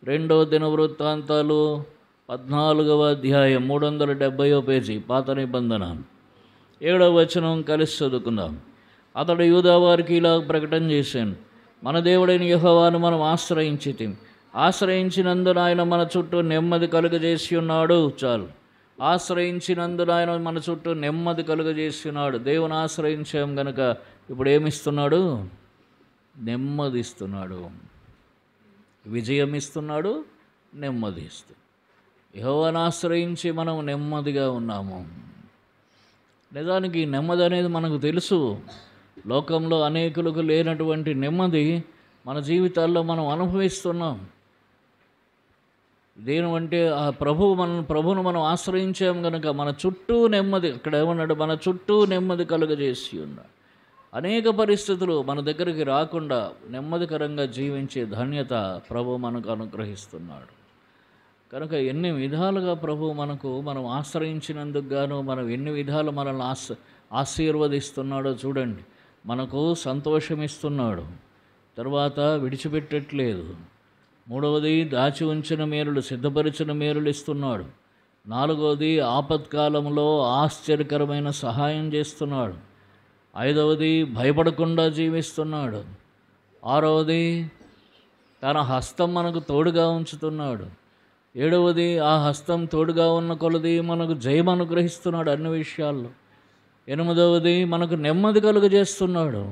రెండవ దినవృత్తాంతాలు 14వ అధ్యాయం 370వ పేజీ, పాత నిబంధన, 7వ వచనం కలిసి చదువుకుందాం. అతడు యూదా వారికి ఇలా ప్రకటన చేశాను, మన దేవుడైన యెహోవాను మనం ఆశ్రయించినందున ఆయన మన చుట్టూ నెమ్మది కలుగజేసి ఉన్నాడు. చాలు, ఆశ్రయించినందున ఆయన మన చుట్టూ నెమ్మది కలుగజేసి ఉన్నాడు. దేవుని ఆశ్రయించాం గనుక ఇప్పుడు ఏమిస్తున్నాడు? నెమ్మది ఇస్తున్నాడు, విజయం ఇస్తున్నాడు, నెమ్మది ఇస్తున్నాడు. యెహోవాను ఆశ్రయించి మనం నెమ్మదిగా ఉన్నాము. నిజానికి నెమ్మది అనేది మనకు తెలుసు. లోకంలో అనేకులకు లేనటువంటి నెమ్మది మన జీవితాల్లో మనం అనుభవిస్తున్నాం. దేనివంటే ఆ ప్రభువును మనం ఆశ్రయించాం కనుక మన చుట్టూ నెమ్మది, ఇక్కడ ఏమన్నాడు? మన చుట్టూ నెమ్మది కలుగజేసి ఉన్నాడు. అనేక పరిస్థితులు మన దగ్గరికి రాకుండా నెమ్మదికరంగా జీవించే ధన్యత ప్రభు మనకు అనుగ్రహిస్తున్నాడు. కనుక ఎన్ని విధాలుగా ప్రభు మనం ఆశ్రయించినందుకు గాను మనం ఎన్ని విధాలు మనల్ని ఆశీర్వదిస్తున్నాడో చూడండి. మనకు సంతోషం ఇస్తున్నాడు, తర్వాత విడిచిపెట్టట్లేదు. మూడవది, దాచి ఉంచిన మేలులు, సిద్ధపరిచిన మేలులు ఇస్తున్నాడు. నాలుగవది, ఆపత్కాలంలో ఆశ్చర్యకరమైన సహాయం చేస్తున్నాడు. ఐదవది, భయపడకుండా జీవిస్తున్నాడు. ఆరవది, తన హస్తం మనకు తోడుగా ఉంచుతున్నాడు. ఏడవది, ఆ హస్తం తోడుగా ఉన్న కొలది మనకు జయం అనుగ్రహిస్తున్నాడు అన్ని విషయాల్లో. ఎనిమిదవది, మనకు నెమ్మది కలుగజేస్తున్నాడు.